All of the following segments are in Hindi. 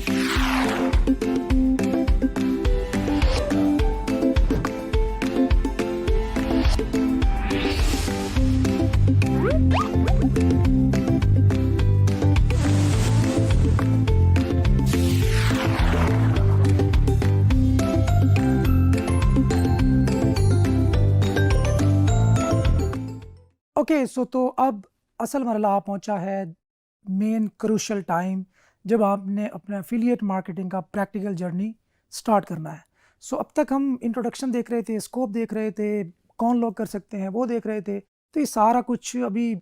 ओके सो तो अब असल मरला आ पहुंचा है, मेन क्रूशल टाइम, जब आपने अपना एफिलिएट मार्केटिंग का प्रैक्टिकल जर्नी स्टार्ट करना है। सो अब तक हम इंट्रोडक्शन देख रहे थे, स्कोप देख रहे थे, कौन लोग कर सकते हैं वो देख रहे थे। तो ये सारा कुछ अभी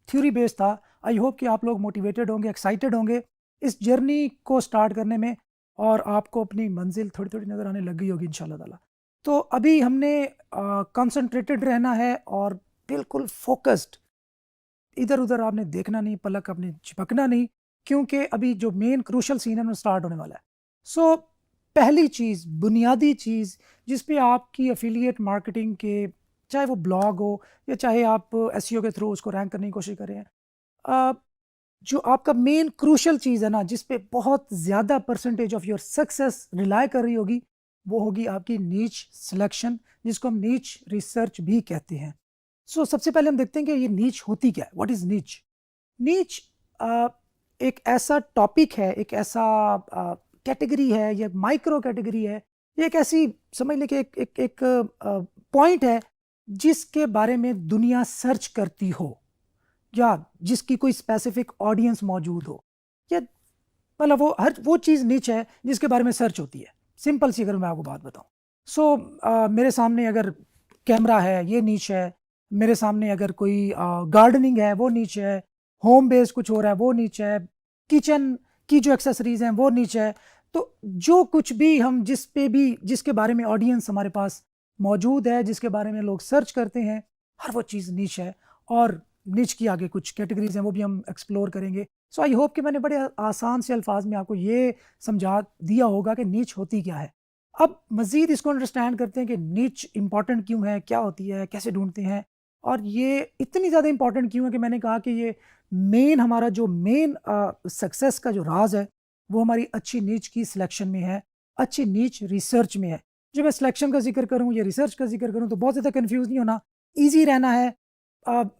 थ्योरी बेस्ड था। आई होप कि आप लोग मोटिवेटेड होंगे, एक्साइटेड होंगे इस जर्नी को स्टार्ट करने में, और आपको अपनी मंजिल थोड़ी थोड़ी नज़र आने लग गई होगी इंशाल्लाह ताला। तो अभी हमने कंसंट्रेटेड रहना है और बिल्कुल फोकस्ड, इधर उधर आपने देखना नहीं, पलक आपने झपकना नहीं, क्योंकि अभी जो मेन क्रूशल सीन है वो स्टार्ट होने वाला है। सो पहली चीज़, बुनियादी चीज़ जिस पे आपकी एफिलिएट मार्केटिंग के, चाहे वो ब्लॉग हो या चाहे आप एसईओ के थ्रू उसको रैंक करने की कोशिश कर रहे हैं, अ, जो आपका मेन क्रूशल चीज़ है ना, जिस पे बहुत ज़्यादा percentage of your success rely कर रही होगी, वो होगी आपकी नीच सिलेक्शन, जिसको हम नीच रिसर्च भी कहते हैं। सो सबसे पहले हम देखते हैं कि ये नीच होती क्या है। व्हाट इज़ नीच? नीच एक ऐसा टॉपिक है, एक ऐसा कैटेगरी है, या माइक्रो कैटेगरी है, ये एक ऐसी, समझ लें कि एक पॉइंट है जिसके बारे में दुनिया सर्च करती हो, या जिसकी कोई स्पेसिफिक ऑडियंस मौजूद हो, या मतलब वो हर वो चीज़ नीच है जिसके बारे में सर्च होती है। सिंपल सी अगर मैं आपको बात बताऊं, सो मेरे सामने अगर कैमरा है, ये नीच है। मेरे सामने अगर कोई गार्डनिंग है, वो नीच है। होम बेस्ड कुछ हो रहा है, वो नीच है। किचन की जो एक्सेसरीज हैं वो नीच है। तो जो कुछ भी हम जिस पे भी, जिसके बारे में ऑडियंस हमारे पास मौजूद है, जिसके बारे में लोग सर्च करते हैं, हर वो चीज़ नीच है। और नीच की आगे कुछ कैटेगरीज हैं, वो भी हम एक्सप्लोर करेंगे। सो आई होप कि मैंने बड़े आसान से अल्फाज में आपको ये समझा दिया होगा कि नीच होती क्या है। अब मज़ीद इसको अंडरस्टैंड करते हैं कि नीच इंपॉर्टेंट क्यों है, क्या होती है, कैसे ढूंढते हैं, और ये इतनी ज़्यादा इंपॉर्टेंट क्यों है कि मैंने कहा कि ये मेन, हमारा जो मेन सक्सेस का जो राज है, वो हमारी अच्छी नीच की सिलेक्शन में है, अच्छी नीच रिसर्च में है। जब मैं सिलेक्शन का जिक्र करूँ या रिसर्च का जिक्र करूँ तो बहुत ज़्यादा कन्फ्यूज़ नहीं होना, ईजी रहना है।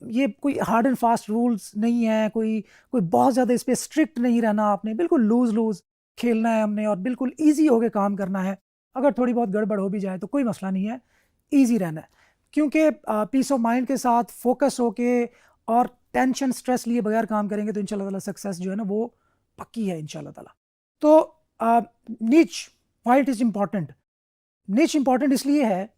ये कोई हार्ड एंड फास्ट रूल्स नहीं है, कोई कोई बहुत ज़्यादा इस पर स्ट्रिक्ट नहीं रहना आपने, बिल्कुल लूज़ लूज़ खेलना है हमने, और बिल्कुल ईजी होकर काम करना है। अगर थोड़ी बहुत गड़बड़ हो भी जाए तो कोई मसला नहीं है, ईजी रहना है। क्योंकि पीस ऑफ माइंड के साथ फोकस होके और टेंशन स्ट्रेस लिए बगैर काम करेंगे तो इंशाल्लाह ताला सक्सेस जो है ना, वो पक्की है इंशाल्लाह ताला। तो नीच, व्हाई इट इज़ इम्पॉर्टेंट? नीच इम्पॉर्टेंट इसलिए है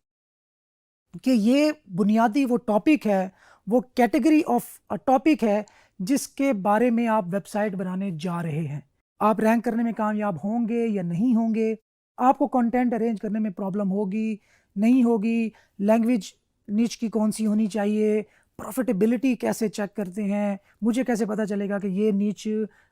कि ये बुनियादी वो टॉपिक है, वो कैटेगरी ऑफ टॉपिक है जिसके बारे में आप वेबसाइट बनाने जा रहे हैं। आप रैंक करने में कामयाब होंगे या नहीं होंगे, आपको कंटेंट अरेंज करने में प्रॉब्लम होगी, नहीं होगी, लैंग्वेज नीच की कौन सी होनी चाहिए, प्रॉफिटेबिलिटी कैसे चेक करते हैं, मुझे कैसे पता चलेगा कि ये नीच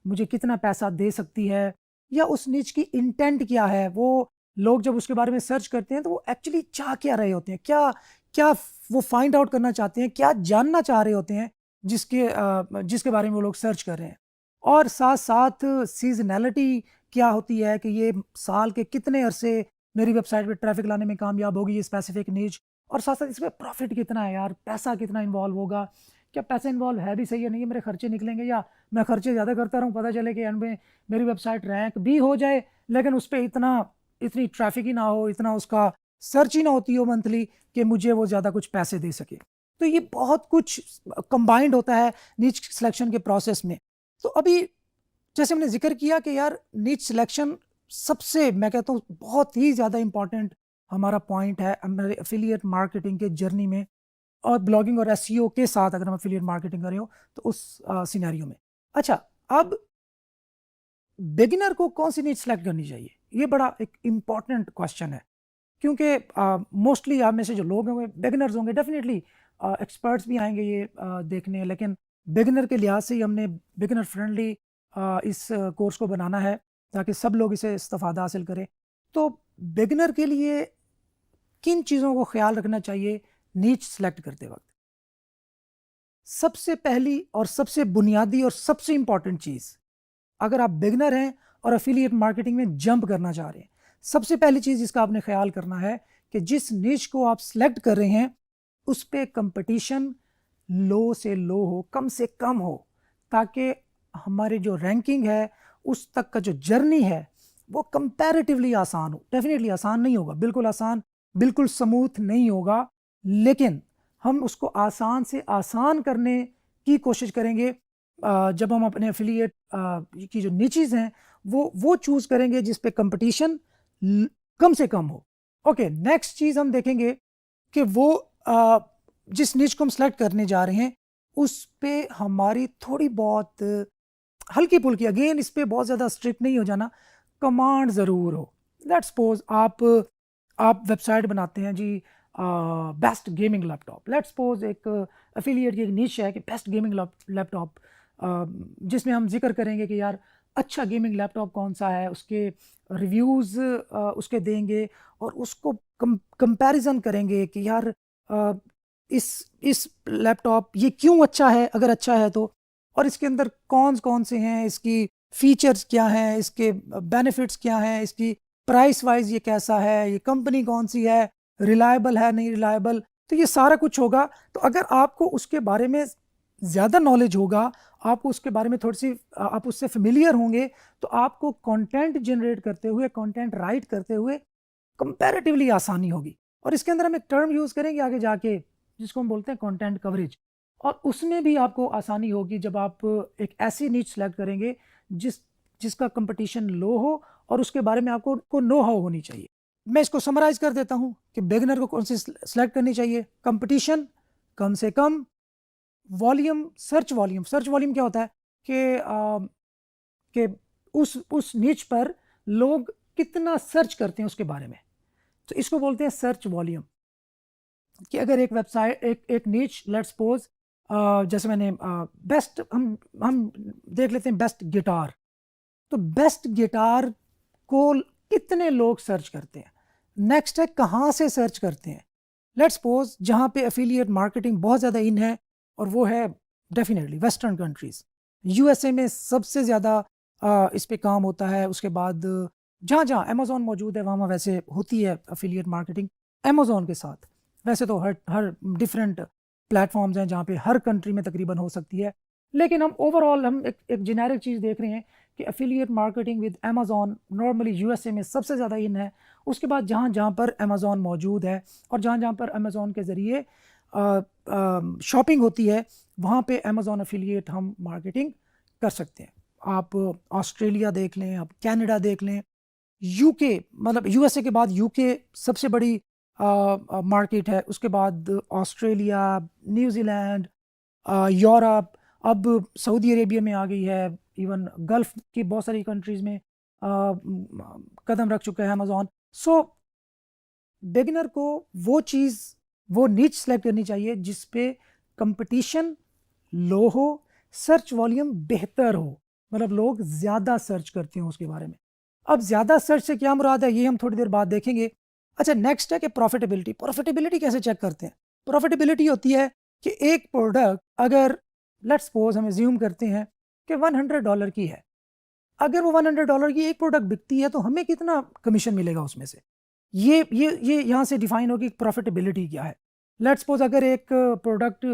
मुझे कितना पैसा दे सकती है, या उस नीच की इंटेंट क्या है। वो लोग जब उसके बारे में सर्च करते हैं तो वो एक्चुअली चाह क्या रहे होते हैं, क्या क्या वो फाइंड आउट करना चाहते हैं, क्या जानना चाह रहे होते हैं, जिसके बारे में वो लोग सर्च कर रहे हैं। और साथ साथ सीजनैलिटी क्या होती है, कि ये साल के कितने अरसे मेरी वेबसाइट पे ट्रैफिक लाने में कामयाब होगी ये स्पेसिफिक नीच। और साथ साथ इसमें प्रॉफिट कितना है यार, पैसा कितना इन्वॉल्व होगा, क्या पैसा इन्वॉल्व है भी सही है, नहीं है, मेरे खर्चे निकलेंगे, या मैं खर्चे ज़्यादा करता रहूँ, पता चले कि एंड में मेरी वेबसाइट रैंक भी हो जाए लेकिन उस पर इतनी ट्रैफिक ही ना हो, इतना उसका सर्च ही ना होती हो मंथली कि मुझे वो ज़्यादा कुछ पैसे दे सके। तो ये बहुत कुछ कंबाइंड होता है नीच सिलेक्शन के प्रोसेस में। तो अभी जैसे हमने जिक्र किया कि यार नीच सिलेक्शन सबसे, मैं कहता हूँ, बहुत ही ज़्यादा इंपॉर्टेंट हमारा पॉइंट है हमारे एफिलिएट मार्केटिंग के जर्नी में, और ब्लॉगिंग और एसईओ के साथ अगर हम एफिलिएट मार्केटिंग कर रहे हो तो उस सिनेरियो में। अच्छा, अब बिगिनर को कौन सी नीच सेलेक्ट करनी चाहिए, ये बड़ा एक इम्पॉर्टेंट क्वेश्चन है। क्योंकि मोस्टली आप में से जो लोग होंगे बिगिनर्स होंगे, डेफिनेटली एक्सपर्ट्स भी आएंगे ये देखने, लेकिन बिगिनर के लिहाज से ही हमने बिगिनर फ्रेंडली इस कोर्स को बनाना है ताकि सब लोग इसे इस्तेफादा हासिल करें। तो बिगिनर के लिए किन चीज़ों को ख्याल रखना चाहिए नीच सेलेक्ट करते वक्त? सबसे पहली और सबसे बुनियादी और सबसे इंपॉर्टेंट चीज़, अगर आप बिगिनर हैं और एफिलिएट मार्केटिंग में जंप करना चाह रहे हैं, सबसे पहली चीज़ जिसका आपने ख्याल करना है कि जिस निश को आप सेलेक्ट कर रहे हैं उस पर कंपटीशन लो से लो हो, कम से कम हो, ताकि हमारे जो रैंकिंग है उस तक का जो जर्नी है वो कंपैरेटिवली आसान हो। डेफिनेटली आसान नहीं होगा, बिल्कुल आसान, बिल्कुल स्मूथ नहीं होगा, लेकिन हम उसको आसान से आसान करने की कोशिश करेंगे जब हम अपने एफिलिएट की जो निचेस हैं वो चूज़ करेंगे जिस पे कंपटीशन कम से कम हो। ओके, नेक्स्ट चीज़ हम देखेंगे कि वो जिस निच को हम सेलेक्ट करने जा रहे हैं उस पे हमारी थोड़ी बहुत हल्की फुल्की, अगेन इस पे बहुत ज़्यादा स्ट्रिक्ट नहीं हो जाना, कमांड ज़रूर हो। लेट्स सपोज आप वेबसाइट बनाते हैं जी, best gaming laptop. Let's suppose एक एफिलिएट की एक निश है कि बेस्ट गेमिंग लैपटॉप, जिसमें हम जिक्र करेंगे कि यार अच्छा गेमिंग लैपटॉप कौन सा है, उसके रिव्यूज़ उसके देंगे और उसको कंपैरिजन करेंगे कि यार इस लैपटॉप ये क्यों अच्छा है, अगर अच्छा है तो, और इसके अंदर कौन कौन से हैं, इसकी फीचर्स क्या हैं, इसके बेनिफिट्स क्या हैं, इसकी प्राइस वाइज ये कैसा है, ये कंपनी कौन सी है, रिलायबल है नहीं रिलायबल, तो ये सारा कुछ होगा। तो अगर आपको उसके बारे में ज़्यादा नॉलेज होगा, आपको उसके बारे में थोड़ी सी आप उससे फेमिलियर होंगे, तो आपको कंटेंट जनरेट करते हुए, कंटेंट राइट करते हुए कंपैरेटिवली आसानी होगी। और इसके अंदर हम एक टर्म यूज़ करेंगे आगे जाके जिसको हम बोलते हैं कंटेंट कवरेज, और उसमें भी आपको आसानी होगी जब आप एक ऐसी नीच सेलेक्ट करेंगे जिसका कंपटीशन लो हो और उसके बारे में आपको नो हाउ होनी चाहिए। मैं इसको समराइज कर देता हूं कि बिगिनर को कौन सी सेलेक्ट करनी चाहिए। कंपटीशन कम से कम, वॉल्यूम, सर्च वॉल्यूम क्या होता है कि उस नीच पर लोग कितना सर्च करते हैं उसके बारे में, तो इसको बोलते हैं सर्च वॉल्यूम। कि अगर एक वेबसाइट एक नीच, लेट्स सपोज जैसे मैंने बेस्ट, हम देख लेते हैं बेस्ट गिटार, तो बेस्ट गिटार को कितने लोग सर्च करते हैं। नेक्स्ट है कहाँ से सर्च करते हैं। लेट्स सपोज जहाँ पे एफिलिएट मार्केटिंग बहुत ज़्यादा इन है और वो है डेफिनेटली वेस्टर्न कंट्रीज़, यूएसए में सबसे ज़्यादा इस पे काम होता है। उसके बाद जहाँ जहाँ अमेज़ॉन मौजूद है वहाँ वैसे होती है एफिलिएट मार्केटिंग अमेज़ॉन के साथ। वैसे तो हर डिफरेंट प्लेटफॉर्म्स हैं जहाँ पे हर कंट्री में तकरीबन हो सकती है, लेकिन हम ओवरऑल हम एक जेनेरिक चीज़ देख रहे हैं कि affiliate marketing with Amazon normally USA में सबसे ज़्यादा इन है। उसके बाद जहाँ जहाँ पर अमेज़ॉन मौजूद है और जहाँ जहाँ पर अमेज़ॉन के ज़रिए शॉपिंग होती है वहाँ पे अमेज़ॉन एफिलिएट हम मार्केटिंग कर सकते हैं। आप ऑस्ट्रेलिया देख लें, आप कनाडा देख लें, यूके, मतलब यूएसए के बाद यूके सबसे बड़ी मार्केट है, उसके बाद ऑस्ट्रेलिया, न्यूजीलैंड, यूरोप, अब सऊदी अरेबिया में आ गई है, इवन गल्फ की बहुत सारी कंट्रीज़ में कदम रख चुका है अमेज़ॉन। सो बिगिनर को वो नीच सेलेक्ट करनी चाहिए जिस पे कंपटीशन लो हो, सर्च वॉल्यूम बेहतर हो, मतलब लोग ज़्यादा सर्च करते हो उसके बारे में। अब ज़्यादा सर्च से क्या मुराद है ये हम थोड़ी देर बाद देखेंगे। अच्छा, नेक्स्ट है कि प्रॉफिटेबिलिटी कैसे चेक करते हैं। प्रॉफिटेबिलिटी होती है कि एक प्रोडक्ट अगर लेट्स सपोज हम अज्यूम करते हैं कि $100 की है, अगर वो $100 की एक प्रोडक्ट बिकती है तो हमें कितना कमीशन मिलेगा उसमें से, ये यहाँ से डिफाइन होगी प्रॉफिटेबिलिटी क्या है। लेट्स सपोज अगर एक प्रोडक्ट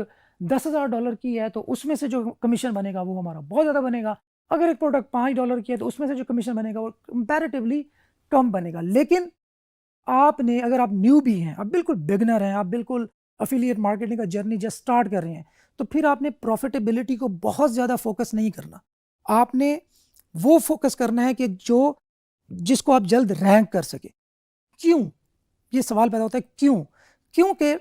$10,000 की है तो उसमें से जो कमीशन बनेगा वो हमारा बहुत ज़्यादा बनेगा। अगर एक प्रोडक्ट $5 की है तो उसमें से जो कमीशन बनेगा वो कंपैरेटिवली कम बनेगा। लेकिन आपने, अगर आप न्यू भी हैं, आप बिल्कुल बिगनर हैं, आप बिल्कुल एफिलिएट मार्केटिंग का जर्नी जस्ट स्टार्ट कर रहे हैं, तो फिर आपने प्रॉफिटेबिलिटी को बहुत ज़्यादा फोकस नहीं करना। आपने वो फोकस करना है कि जिसको आप जल्द रैंक कर सके। क्यों, ये सवाल पैदा होता है क्यों? क्योंकि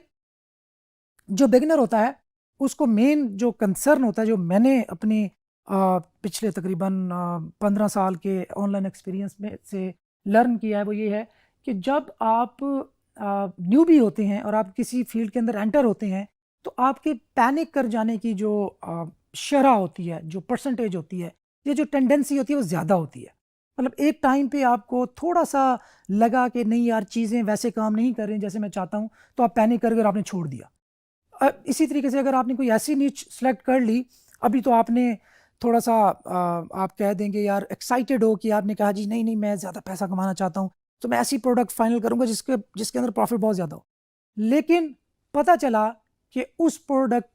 जो बिगनर होता है उसको मेन जो कंसर्न होता है, जो मैंने अपनी पिछले तकरीबन 15 साल के ऑनलाइन एक्सपीरियंस में से लर्न किया है, वो ये है कि जब आप न्यू भी होते हैं और आप किसी फील्ड के अंदर एंटर होते हैं तो आपके पैनिक कर जाने की जो शरह होती है, जो परसेंटेज होती है, ये जो टेंडेंसी होती है वो ज़्यादा होती है। मतलब एक टाइम पे आपको थोड़ा सा लगा कि नहीं यार चीज़ें वैसे काम नहीं कर रही जैसे मैं चाहता हूँ, तो आप पैनिक कर आपने छोड़ दिया। इसी तरीके से अगर आपने कोई ऐसी नीच सेलेक्ट कर ली, अभी तो आपने थोड़ा सा आप कह देंगे यार एक्साइटेड हो कि आपने कहा जी नहीं नहीं मैं ज़्यादा पैसा कमाना चाहता हूँ, तो मैं ऐसी प्रोडक्ट फाइनल करूँगा जिसके जिसके अंदर प्रॉफिट बहुत ज़्यादा हो। लेकिन पता चला कि उस प्रोडक्ट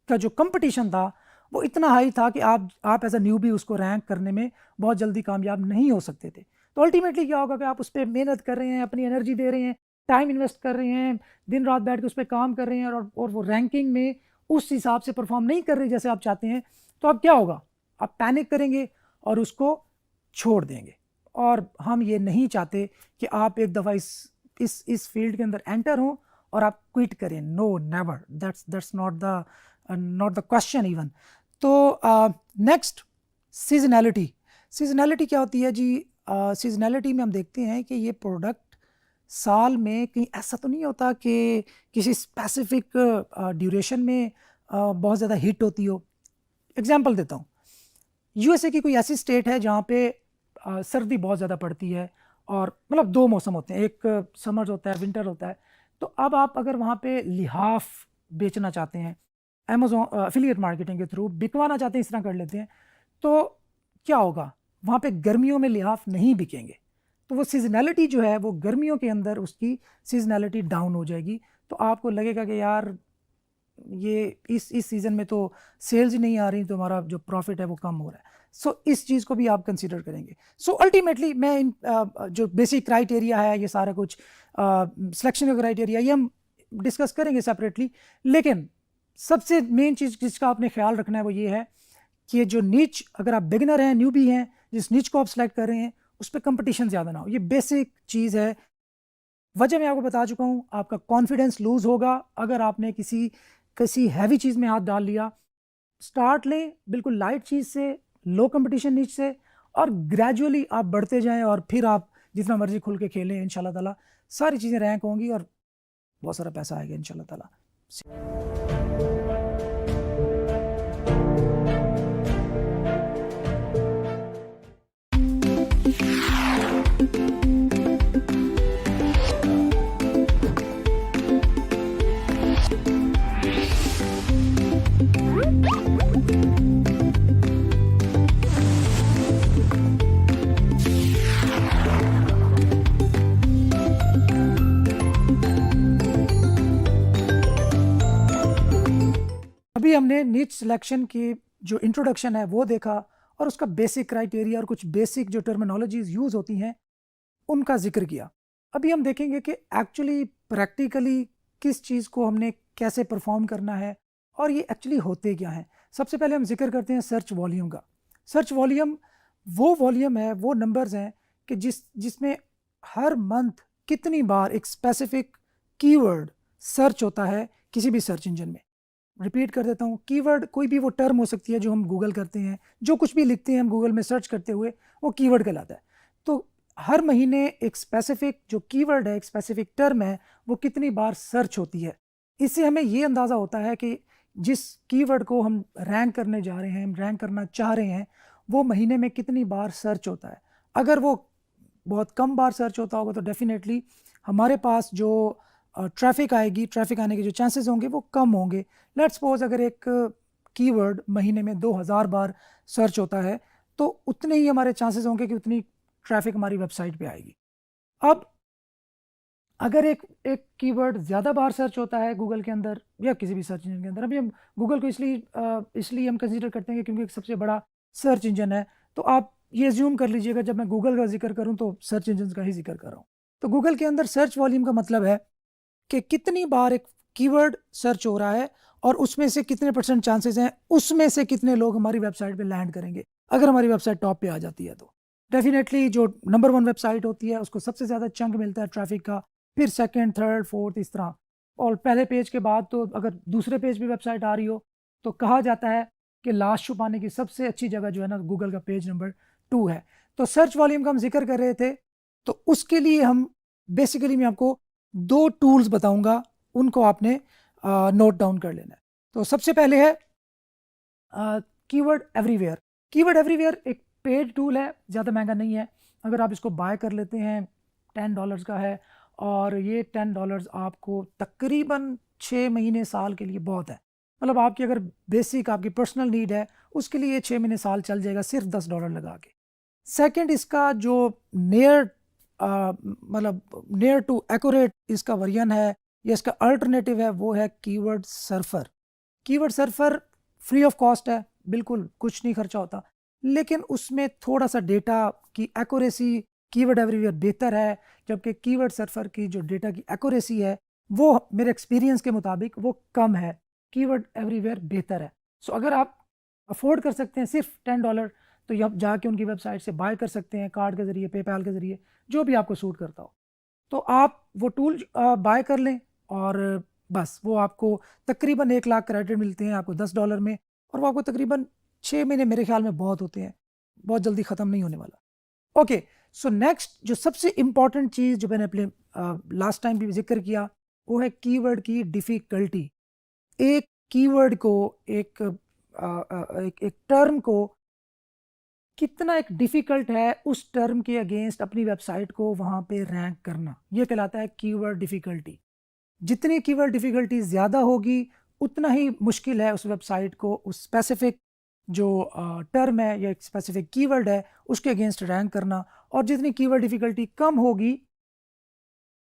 का जो कंपटीशन था वो इतना हाई था कि आप एज अ न्यूबी उसको रैंक करने में बहुत जल्दी कामयाब नहीं हो सकते थे। तो अल्टीमेटली क्या होगा कि आप उस पर मेहनत कर रहे हैं, अपनी एनर्जी दे रहे हैं, टाइम इन्वेस्ट कर रहे हैं, दिन रात बैठ के उस पर काम कर रहे हैं, और वो रैंकिंग में उस हिसाब से परफॉर्म नहीं कर रहे जैसे आप चाहते हैं, तो अब क्या होगा, आप पैनिक करेंगे और उसको छोड़ देंगे। और हम ये नहीं चाहते कि आप एक दफ़ा इस फील्ड के अंदर एंटर हों और आप क्विट करें। No, never, that's not the question even. तो नेक्स्ट, सीजनैलिटी। सीजनैलिटी क्या होती है जी? सीजनैलिटी में हम देखते हैं कि ये प्रोडक्ट साल में कहीं ऐसा तो नहीं होता कि किसी स्पेसिफिक ड्यूरेशन में बहुत ज़्यादा हिट होती हो। एग्जांपल देता हूँ, यूएसए की कोई ऐसी स्टेट है जहाँ पे सर्दी बहुत ज़्यादा पड़ती है, और मतलब दो मौसम होते हैं, एक समर होता है, विंटर होता है। तो अब आप अगर वहाँ पे लिहाफ बेचना चाहते हैं, अमेजोन एफिलिएट मार्केटिंग के थ्रू बिकवाना चाहते हैं, इस तरह कर लेते हैं, तो क्या होगा, वहाँ पे गर्मियों में लिहाफ नहीं बिकेंगे। तो वो सीजनैलिटी जो है वो गर्मियों के अंदर उसकी सीजनैलिटी डाउन हो जाएगी। तो आपको लगेगा कि यार ये इस सीज़न में तो सेल्स ही नहीं आ रही, तो हमारा जो प्रॉफिट है वो कम हो रहा है। सो इस चीज़ को भी आप कंसीडर करेंगे। सो अल्टीमेटली मैं इन जो बेसिक क्राइटेरिया है, ये सारा कुछ सिलेक्शन का क्राइटेरिया, ये हम डिस्कस करेंगे सेपरेटली। लेकिन सबसे मेन चीज़ जिसका आपने ख्याल रखना है वो ये है कि जो नीच, अगर आप बिगिनर हैं, न्यूबी हैं, जिस नीच को आप सेलेक्ट कर रहे हैं उस पर कंपटीशन ज़्यादा ना हो। ये बेसिक चीज़ है। वजह मैं आपको बता चुका हूँ, आपका कॉन्फिडेंस लूज़ होगा अगर आपने किसी किसी हैवी चीज़ में हाथ डाल लिया। स्टार्ट लें बिल्कुल लाइट चीज़ से, लो कंपटीशन नीच से, और ग्रेजुअली आप बढ़ते जाएं, और फिर आप जितना मर्जी खुल के खेलें, इंशाल्लाह ताला सारी चीज़ें रैंक होंगी और बहुत सारा पैसा आएगा इंशाल्लाह ताला। अभी हमने नीच सिलेक्शन की जो इंट्रोडक्शन है वो देखा, और उसका बेसिक क्राइटेरिया और कुछ बेसिक जो टर्मिनोलॉजीज यूज़ होती हैं उनका जिक्र किया। अभी हम देखेंगे कि एक्चुअली प्रैक्टिकली किस चीज़ को हमने कैसे परफॉर्म करना है, और ये एक्चुअली होते क्या हैं। सबसे पहले हम जिक्र करते हैं सर्च वॉल्यूम का। सर्च वॉल्यूम वो वॉल्यूम है, वो नंबर्स हैं कि जिसमें हर मंथ कितनी बार एक स्पेसिफिक कीवर्ड सर्च होता है किसी भी सर्च इंजन में। रिपीट कर देता हूँ, कीवर्ड कोई भी वो टर्म हो सकती है जो हम गूगल करते हैं, जो कुछ भी लिखते हैं हम गूगल में सर्च करते हुए, वो कीवर्ड कहलाता है। तो हर महीने एक स्पेसिफिक जो कीवर्ड है, एक स्पेसिफिक टर्म है, वो कितनी बार सर्च होती है। इससे हमें ये अंदाज़ा होता है कि जिस कीवर्ड को हम रैंक करने जा रहे हैं, हम रैंक करना चाह रहे हैं, वो महीने में कितनी बार सर्च होता है। अगर वो बहुत कम बार सर्च होता होगा तो डेफिनेटली हमारे पास जो ट्रैफिक आएगी, ट्रैफिक आने के जो चांसेस होंगे वो कम होंगे। लेट्स सपोज अगर एक कीवर्ड महीने में 2000 बार सर्च होता है, तो उतने ही हमारे चांसेस होंगे कि उतनी ट्रैफिक हमारी वेबसाइट पे आएगी। अब अगर एक एक कीवर्ड ज़्यादा बार सर्च होता है गूगल के अंदर या किसी भी सर्च इंजन के अंदर, अभी हम गूगल को इसलिए हम कंसीडर करते हैं क्योंकि एक सबसे बड़ा सर्च इंजन है। तो आप ये अज्यूम कर लीजिएगा जब मैं गूगल का जिक्र करूं तो सर्च इंजन का ही जिक्र कर रहा हूँ। तो गूगल के अंदर सर्च वॉल्यूम का मतलब है कि कितनी बार एक कीवर्ड सर्च हो रहा है और उसमें से कितने % चांसेस हैं, उसमें से कितने लोग हमारी वेबसाइट पे लैंड करेंगे अगर हमारी वेबसाइट टॉप पे आ जाती है। तो डेफिनेटली जो नंबर 1 वेबसाइट होती है उसको सबसे ज़्यादा चंक मिलता है ट्रैफिक का, फिर सेकंड, थर्ड, फोर्थ, इस तरह। और पहले पेज के बाद तो अगर दूसरे पेज पे वेबसाइट आ रही हो तो कहा जाता है कि लास्ट छुपाने की सबसे अच्छी जगह जो है ना, गूगल का पेज नंबर 2 है। तो सर्च वॉल्यूम का हम जिक्र कर रहे थे, तो उसके लिए हम बेसिकली मैं आपको 2 टूल्स बताऊंगा, उनको आपने नोट डाउन कर लेना है। तो सबसे पहले है कीवर्ड एवरीवेयर। कीवर्ड एवरीवेयर एक पेड टूल है, ज़्यादा महंगा नहीं है। अगर आप इसको बाय कर लेते हैं, $10 का है, और ये $10 आपको तकरीबन 6 महीने साल के लिए बहुत है। मतलब आपकी अगर बेसिक आपकी पर्सनल नीड है उसके लिए 6 महीने साल चल जाएगा सिर्फ $10 लगा के। सेकंड, इसका जो नियर मतलब नियर टू एक्यूरेट इसका वर्जन है या इसका अल्टरनेटिव है वो है keyword surfer. Keyword surfer free of cost है, बिल्कुल कुछ नहीं खर्चा होता, लेकिन उसमें थोड़ा सा डेटा की एक्यूरेसी कीवर्ड एवरीवेयर बेहतर है, जबकि कीवर्ड सर्फर की जो डेटा की एक्यूरेसी है वो मेरे एक्सपीरियंस के मुताबिक वो कम है, कीवर्ड एवरीवेयर बेहतर है। सो अगर आप अफोर्ड कर सकते हैं सिर्फ $10 तो आप जाके उनकी वेबसाइट से बाय कर सकते हैं, कार्ड के ज़रिए, पेपैल के ज़रिए, जो भी आपको सूट करता हो। तो आप वो टूल बाय कर लें और बस वो आपको तकरीबन 1 लाख क्रेडिट मिलते हैं आपको $10 में, और वो आपको तकरीबन 6 महीने मेरे ख्याल में बहुत होते हैं, बहुत जल्दी ख़त्म नहीं होने वाला। ओके, सो नेक्स्ट जो सबसे इम्पॉर्टेंट चीज़ जो मैंने अपने लास्ट टाइम भी जिक्र किया वो है कीवर्ड की डिफ़िकल्टी। एक कीवर्ड को एक टर्म को कितना एक डिफ़िकल्ट है उस टर्म के अगेंस्ट अपनी वेबसाइट को वहाँ पे रैंक करना, ये कहलाता है कीवर्ड डिफ़िकल्टी। जितनी कीवर्ड डिफ़िकल्टी ज़्यादा होगी उतना ही मुश्किल है उस वेबसाइट को उस स्पेसिफिक जो टर्म है या एक स्पेसिफिक कीवर्ड है उसके अगेंस्ट रैंक करना, और जितनी कीवर्ड डिफ़िकल्टी कम होगी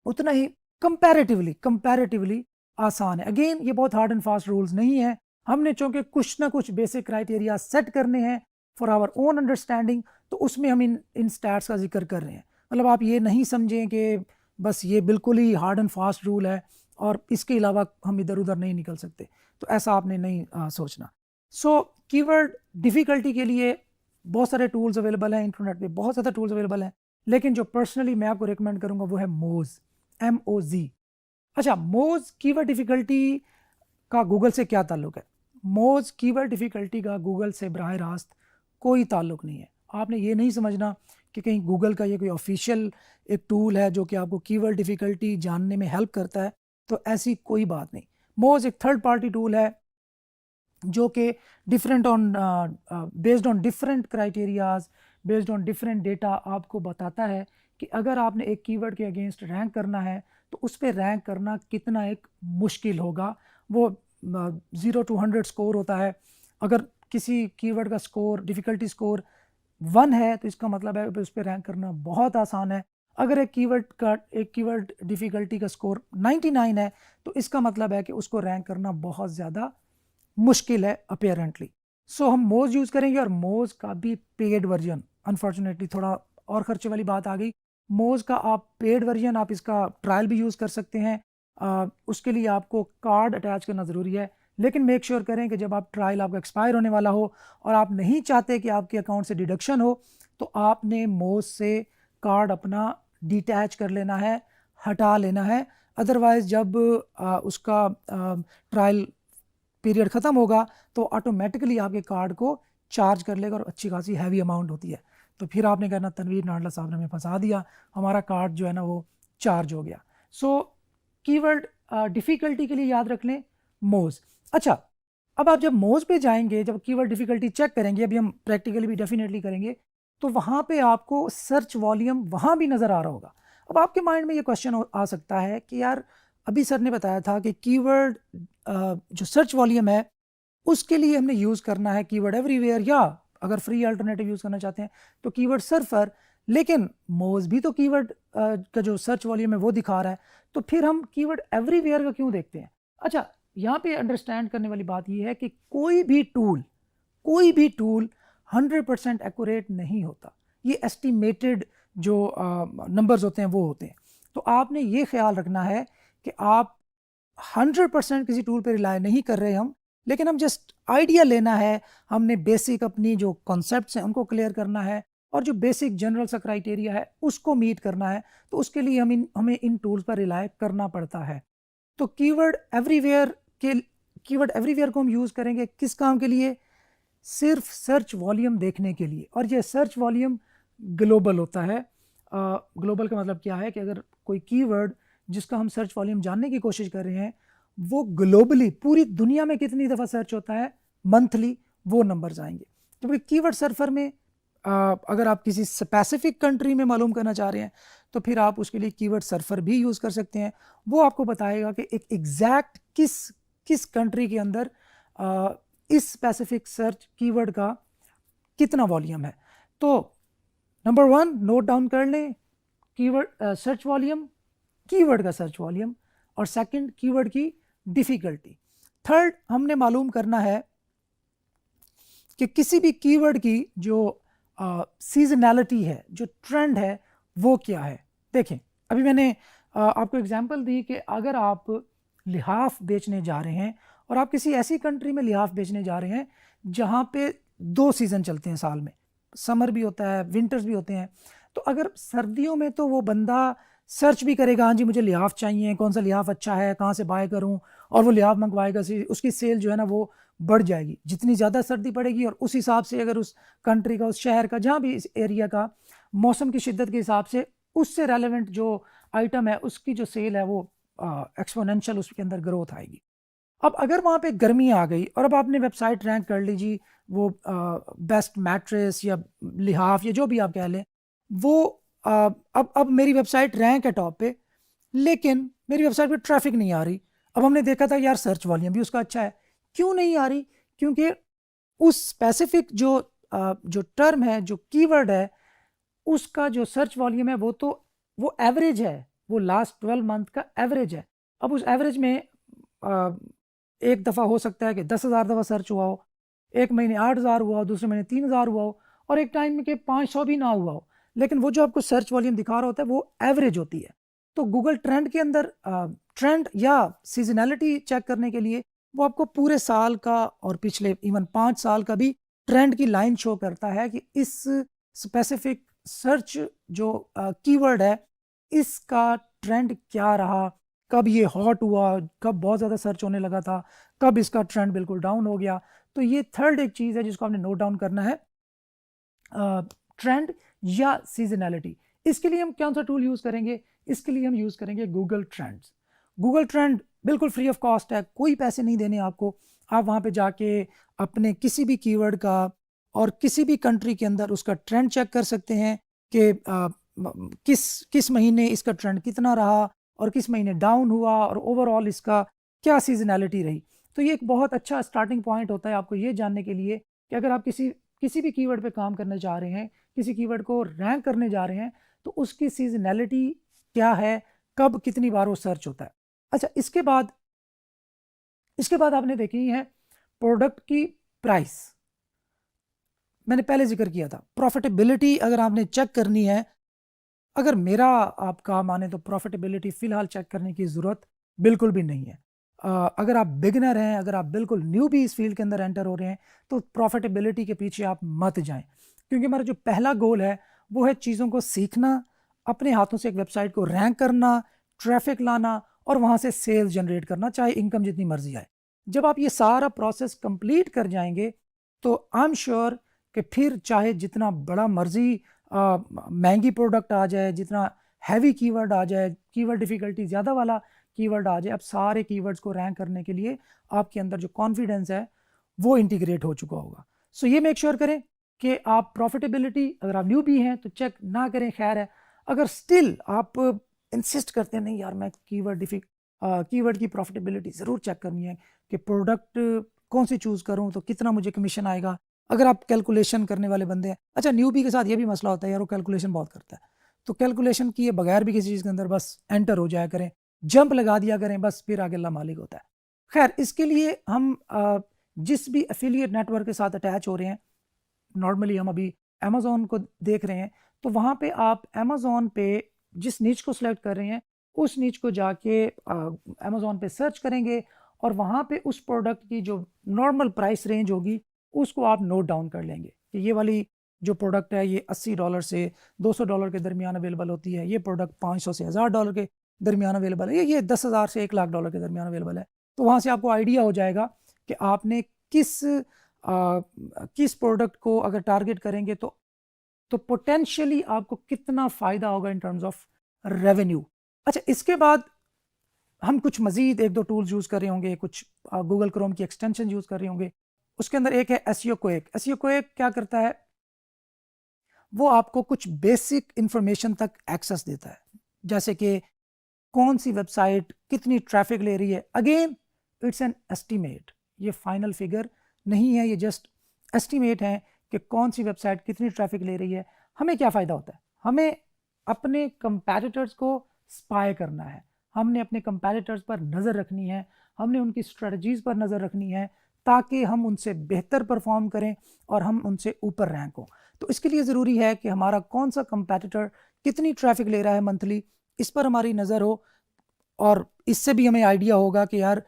उतना ही कंपैरेटिवली आसान है। अगेन ये बहुत हार्ड एंड फास्ट रूल्स नहीं है, हमने चूंकि कुछ ना कुछ बेसिक क्राइटेरिया सेट करने हैं फॉर आवर ओन अंडरस्टैंडिंग, तो उसमें हम इन स्टैट्स का जिक्र कर रहे हैं। मतलब आप ये नहीं समझें कि बस ये बिल्कुल ही हार्ड एंड फास्ट रूल है और इसके अलावा हम इधर उधर नहीं निकल सकते, तो ऐसा आपने नहीं सोचना। सो कीवर्ड डिफ़िकल्टी के लिए बहुत सारे टूल्स अवेलेबल हैं इंटरनेट पे, बहुत ज़्यादा टूल्स अवेलेबल हैं, लेकिन जो पर्सनली मैं आपको रिकमेंड करूँगा वो है मोज़, MOZ। अच्छा, मोज़ कीवर्ड डिफ़िकल्टी का गूगल से क्या ताल्लुक़ है? मोज़ कीवर्ड डिफ़िकल्टी का गूगल से बराह रास्त कोई ताल्लुक़ नहीं है। आपने ये नहीं समझना कि कहीं गूगल का ये कोई ऑफिशियल एक टूल है जो कि आपको कीवर्ड डिफ़िकल्टी जानने में हेल्प करता है, तो ऐसी कोई बात नहीं। मोज़ एक थर्ड पार्टी टूल है जो कि different on based on different criterias, based on different data आपको बताता है कि अगर आपने एक कीवर्ड के अगेंस्ट रैंक करना है तो उस पर रैंक करना कितना एक मुश्किल होगा। वो 0 to 100 स्कोर होता है। अगर किसी कीवर्ड का स्कोर डिफ़िकल्टी स्कोर 1 है तो इसका मतलब है उस पर रैंक करना बहुत आसान है। अगर एक कीवर्ड डिफ़िकल्टी का स्कोर 99 है तो इसका मतलब है कि उसको रैंक करना बहुत ज़्यादा मुश्किल है अपेरेंटली। सो हम मोज़ यूज़ करेंगे, और मोज़ का भी पेड वर्जन, अनफॉर्चुनेटली थोड़ा और खर्चे वाली बात आ गई। मोज़ का आप पेड वर्जन, आप इसका ट्रायल भी यूज़ कर सकते हैं। उसके लिए आपको कार्ड अटैच करना ज़रूरी है, लेकिन मेक श्योर करें कि जब आप ट्रायल आपका एक्सपायर होने वाला हो और आप नहीं चाहते कि आपके अकाउंट से डिडक्शन हो, तो आपने मोज़ से कार्ड अपना डिटैच कर लेना है, हटा लेना है। अदरवाइज़ जब उसका ट्रायल पीरियड ख़त्म होगा तो ऑटोमेटिकली आपके कार्ड को चार्ज कर लेगा, और अच्छी खासी हैवी अमाउंट होती है। तो फिर आपने कहना तनवीर नाडला साहब ने हमें फंसा दिया, हमारा कार्ड जो है ना वो चार्ज हो गया। सो कीवर्ड डिफ़िकल्टी के लिए याद रख लें मोज़। अच्छा, अब आप जब मोज़ पे जाएंगे, जब कीवर्ड डिफ़िकल्टी चेक करेंगे, अभी हम प्रैक्टिकली भी डेफिनेटली करेंगे, तो वहाँ पे आपको सर्च वॉल्यूम वहाँ भी नज़र आ रहा होगा। अब आपके माइंड में ये क्वेश्चन आ सकता है कि यार अभी सर ने बताया था कि कीवर्ड जो सर्च वॉल्यूम है उसके लिए हमने यूज़ करना है कीवर्ड एवरीवेयर, या अगर फ्री अल्टरनेटिव यूज़ करना चाहते हैं तो कीवर्ड सर्फर, लेकिन मोज़ भी तो कीवर्ड का जो सर्च वॉल्यूम है वो दिखा रहा है, तो फिर हम कीवर्ड एवरीवेयर का क्यों देखते हैं? अच्छा, यहाँ पे अंडरस्टैंड करने वाली बात ये है कि कोई भी टूल 100% एक्यूरेट नहीं होता। ये एस्टिमेटेड जो नंबर्स होते हैं वो होते हैं। तो आपने ये ख्याल रखना है कि आप 100% किसी टूल पे रिलाय नहीं कर रहे हम, लेकिन हम जस्ट आइडिया लेना है, हमने बेसिक अपनी जो कॉन्सेप्ट्स हैं उनको क्लियर करना है, और जो बेसिक जनरल सा क्राइटेरिया है उसको मीट करना है, तो उसके लिए हमें इन टूल्स पर रिलाय करना पड़ता है। तो कीवर्ड एवरीवेयर को हम यूज़ करेंगे किस काम के लिए? सिर्फ सर्च वॉल्यूम देखने के लिए, और ये सर्च वॉल्यूम ग्लोबल होता है। ग्लोबल का मतलब क्या है कि अगर कोई कीवर्ड जिसका हम सर्च वॉल्यूम जानने की कोशिश कर रहे हैं वो ग्लोबली पूरी दुनिया में कितनी दफ़ा सर्च होता है मंथली, वो नंबर्स आएंगे। क्योंकि कीवर्ड सर्फर में अगर आप किसी स्पेसिफिक कंट्री में मालूम करना चाह रहे हैं तो फिर आप उसके लिए कीवर्ड सर्फर भी यूज़ कर सकते हैं। वो आपको बताएगा कि एक एग्जैक्ट किस कंट्री के अंदर इस स्पेसिफिक सर्च कीवर्ड का कितना वॉल्यूम है। तो नंबर 1 नोट डाउन कर लें, कीवर्ड सर्च वॉल्यूम, कीवर्ड का सर्च वॉल्यूम, और सेकंड कीवर्ड की डिफ़िकल्टी। थर्ड हमने मालूम करना है कि किसी भी कीवर्ड की जो सीजनैलिटी है, जो ट्रेंड है, वो क्या है। देखें, अभी मैंने आपको एग्जांपल दी कि अगर आप लिहाफ बेचने जा रहे हैं और आप किसी ऐसी कंट्री में लिहाफ बेचने जा रहे हैं जहाँ पे 2 सीज़न चलते हैं साल में, समर भी होता है, विंटर्स भी होते हैं। तो अगर सर्दियों में तो वो बंदा सर्च भी करेगा, हाँ जी मुझे लिहाफ चाहिए, कौन सा लिहाफ अच्छा है, कहाँ से बाय करूँ, और वो लिहाफ मंगवाएगा, उसकी सेल जो है ना वो बढ़ जाएगी। जितनी ज़्यादा सर्दी पड़ेगी और उस हिसाब से अगर उस कंट्री का, उस शहर का, जहाँ भी इस एरिया का मौसम की शिद्दत के हिसाब से उससे रेलेवेंट जो आइटम है उसकी जो सेल है वो एक्सपोनेंशियल उसके अंदर ग्रोथ आएगी। अब अगर वहाँ पे गर्मी आ गई और अब आपने वेबसाइट रैंक कर लीजिए, वो बेस्ट मैट्रेस या लिहाफ या जो भी आप कह लें, वो अब मेरी वेबसाइट रैंक है टॉप पे, लेकिन मेरी वेबसाइट पे ट्रैफिक नहीं आ रही। अब हमने देखा था यार सर्च वॉल्यूम भी उसका अच्छा है, क्यों नहीं आ रही? क्योंकि उस स्पेसिफिक जो टर्म है, जो कीवर्ड है, उसका जो सर्च वॉल्यूम है वो एवरेज है, वो लास्ट 12 मंथ का एवरेज है। अब उस एवरेज में एक दफ़ा हो सकता है कि 10,000 दफ़ा सर्च हुआ हो, एक महीने 8,000 हुआ हो, दूसरे महीने 3,000 हुआ हो, और एक टाइम में कि 500 भी ना हुआ हो, लेकिन वो जो आपको सर्च वॉल्यूम दिखा रहा होता है वो एवरेज होती है। तो गूगल ट्रेंड के अंदर ट्रेंड या सीजनैलिटी चेक करने के लिए वो आपको पूरे साल का और पिछले इवन 5 साल का भी ट्रेंड की लाइन शो करता है कि इस स्पेसिफिक सर्च जो कीवर्ड है इसका ट्रेंड क्या रहा, कब ये हॉट हुआ, कब बहुत ज़्यादा सर्च होने लगा था, कब इसका ट्रेंड बिल्कुल डाउन हो गया। तो ये थर्ड एक चीज़ है जिसको आपने नोट डाउन करना है, ट्रेंड या सीजनैलिटी। इसके लिए हम कौन सा टूल यूज़ करेंगे? इसके लिए हम यूज़ करेंगे गूगल ट्रेंड्स। गूगल ट्रेंड बिल्कुल फ्री ऑफ कॉस्ट है, कोई पैसे नहीं देने आपको। आप वहाँ पे जाके अपने किसी भी कीवर्ड का और किसी भी कंट्री के अंदर उसका ट्रेंड चेक कर सकते हैं कि किस किस महीने इसका ट्रेंड कितना रहा और किस महीने डाउन हुआ और ओवरऑल इसका क्या सीजनैलिटी रही। तो ये एक बहुत अच्छा स्टार्टिंग पॉइंट होता है आपको ये जानने के लिए कि अगर आप किसी भी कीवर्ड पे काम करने जा रहे हैं, किसी कीवर्ड को रैंक करने जा रहे हैं, तो उसकी सीजनैलिटी क्या है, कब कितनी बार वो सर्च होता है। अच्छा, इसके बाद आपने देखी है प्रोडक्ट की प्राइस। मैंने पहले जिक्र किया था प्रॉफिटेबिलिटी अगर आपने चेक करनी है, अगर मेरा आपका माने तो प्रॉफिटेबिलिटी फ़िलहाल चेक करने की ज़रूरत बिल्कुल भी नहीं है। अगर आप बिगिनर हैं, अगर आप बिल्कुल न्यू भी इस फील्ड के अंदर एंटर हो रहे हैं, तो प्रॉफिटेबिलिटी के पीछे आप मत जाएं, क्योंकि हमारा जो पहला गोल है वो है चीज़ों को सीखना, अपने हाथों से एक वेबसाइट को रैंक करना, ट्रैफिक लाना और वहाँ से सेल्स जनरेट करना, चाहे इनकम जितनी मर्जी आए। जब आप ये सारा प्रोसेस कंप्लीट कर जाएंगे तो आई एम श्योर कि फिर चाहे जितना बड़ा मर्जी महंगी प्रोडक्ट आ जाए, जितना हैवी कीवर्ड आ जाए, कीवर्ड डिफ़िकल्टी ज़्यादा वाला कीवर्ड आ जाए, अब सारे कीवर्ड्स को रैंक करने के लिए आपके अंदर जो कॉन्फिडेंस है वो इंटीग्रेट हो चुका होगा। सो ये मेक श्योर करें कि आप प्रॉफिटेबिलिटी, अगर आप न्यू भी हैं तो चेक ना करें, खैर है। अगर स्टिल आप इंसिस्ट करते हैं नहीं यार मैं कीवर्ड की प्रॉफिटेबिलिटी ज़रूर चेक करनी है कि प्रोडक्ट कौन सी चूज़ करूँ तो कितना मुझे कमीशन आएगा, अगर आप कैलकुलेशन करने वाले बंदे हैं। अच्छा, न्यूबी के साथ ये भी मसला होता है यार, वो कैलकुलेशन बहुत करता है, तो कैलकुलेशन किए बगैर भी किसी चीज़ के अंदर बस एंटर हो जाया करें, जंप लगा दिया करें, बस फिर आगे अल्लाह मालिक होता है। खैर, इसके लिए हम जिस भी एफिलिएट नेटवर्क के साथ अटैच हो रहे हैं, नॉर्मली हम अभी अमेज़ॉन को देख रहे हैं, तो वहाँ पे आप अमेज़ॉन पे जिस नीच को सिलेक्ट कर रहे हैं उस नीच को जाके अमेज़ॉन पे सर्च करेंगे और वहाँ पे उस प्रोडक्ट की जो नॉर्मल प्राइस रेंज होगी उसको आप नोट डाउन कर लेंगे कि ये वाली जो प्रोडक्ट है ये $80 से $200 के दरमियान अवेलेबल होती है, ये प्रोडक्ट $500 से $1000 के दरमियान अवेलेबल है, ये $10,000 से $1,00,000 के दरमियान अवेलेबल है। तो वहाँ से आपको आइडिया हो जाएगा कि आपने किस प्रोडक्ट को अगर टारगेट करेंगे तो पोटेंशियली आपको कितना फ़ायदा होगा इन टर्म्स ऑफ रेवेन्यू। अच्छा, इसके बाद हम कुछ मज़ीद 1-2 टूल्स यूज़ कर रहे होंगे, कुछ गूगल क्रोम की एक्सटेंशन यूज़ कर रहे होंगे। उसके अंदर एक है एसईओ क्वेक। एसईओ क्वेक क्या करता है, वो आपको कुछ बेसिक इंफॉर्मेशन तक एक्सेस देता है, जैसे कि कौन सी वेबसाइट कितनी ट्रैफिक ले रही है। अगेन इट्स एन एस्टीमेट, ये फाइनल फिगर नहीं है, ये जस्ट एस्टिमेट है कि कौन सी वेबसाइट कितनी ट्रैफिक ले रही है। हमें क्या फ़ायदा होता है, हमें अपने कंपैटिटर्स को स्पाई करना है, हमने अपने कंपैटिटर्स पर नज़र रखनी है, हमने उनकी स्ट्रेटजीज़ पर नज़र रखनी है ताकि हम उनसे बेहतर परफॉर्म करें और हम उनसे ऊपर रैंक हों। तो इसके लिए ज़रूरी है कि हमारा कौन सा कंपैटिटर कितनी ट्रैफिक ले रहा है मंथली, इस पर हमारी नज़र हो, और इससे भी हमें आइडिया होगा कि यार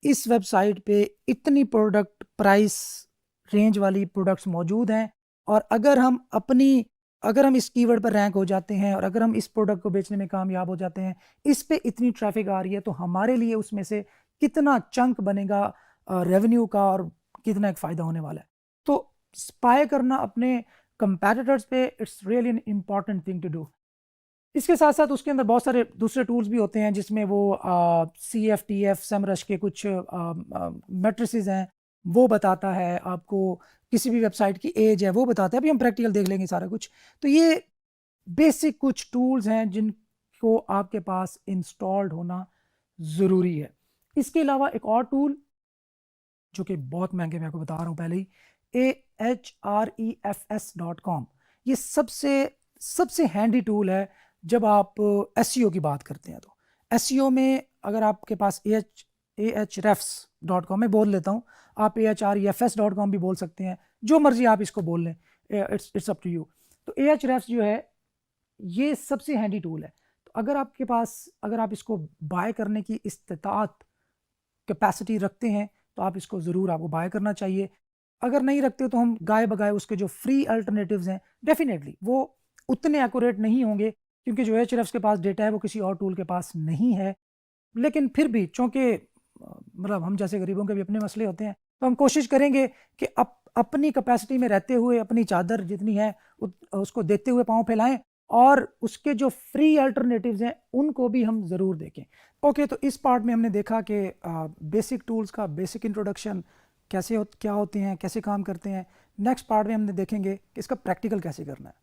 इस वेबसाइट पे इतनी प्रोडक्ट प्राइस रेंज वाली प्रोडक्ट्स मौजूद हैं, और अगर हम इस कीवर्ड पर रैंक हो जाते हैं और अगर हम इस प्रोडक्ट को बेचने में कामयाब हो जाते हैं, इस पे इतनी ट्रैफिक आ रही है, तो हमारे लिए उसमें से कितना चंक बनेगा रेवेन्यू का और कितना एक फ़ायदा होने वाला है। तो स्पाई करना अपने कंपैटिटर्स पे it's really an important thing to do. इसके साथ साथ उसके अंदर बहुत सारे दूसरे टूल्स भी होते हैं जिसमें वो CFTF सेमरश के कुछ मैट्रिसेस हैं, वो बताता है आपको, किसी भी वेबसाइट की एज है वो बताता है। अभी हम प्रैक्टिकल देख लेंगे सारा कुछ। तो ये बेसिक कुछ टूल्स हैं जिनको आपके पास इंस्टॉल्ड होना ज़रूरी है। इसके अलावा एक और टूल जो कि बहुत महंगे, मैं आपको बता रहा हूँ पहले ही, ahrefs.com, ये सबसे हैंडी टूल है जब आप SEO की बात करते हैं। तो SEO में अगर आपके पास ahrefs.com, मैं बोल लेता हूँ, आप ahrefs.com भी बोल सकते हैं, जो मर्जी आप इसको बोल लें, इट्स अप टू यू। तो ahrefs जो है ये सबसे हैंडी टूल है। तो अगर आप इसको बाय करने की इस्तिताअत कैपेसिटी रखते हैं तो आप इसको ज़रूर आपको बाय करना चाहिए। अगर नहीं रखते तो हम गाय बगाए उसके जो फ्री अल्टरनेटिव्स हैं, डेफिनेटली वो उतने एक्यूरेट नहीं होंगे, क्योंकि जो एचआरएफ्स के पास डेटा है वो किसी और टूल के पास नहीं है। लेकिन फिर भी चूँकि मतलब हम जैसे गरीबों के भी अपने मसले होते हैं, तो हम कोशिश करेंगे कि अपनी कैपेसिटी में रहते हुए अपनी चादर जितनी है उसको देखते हुए पाँव फैलाएं, और उसके जो फ्री अल्टरनेटिव्स हैं उनको भी हम ज़रूर देखें। ओके, तो इस पार्ट में हमने देखा कि बेसिक टूल्स का बेसिक इंट्रोडक्शन क्या होते हैं, कैसे काम करते हैं। नेक्स्ट पार्ट में हमने देखेंगे कि इसका प्रैक्टिकल कैसे करना है।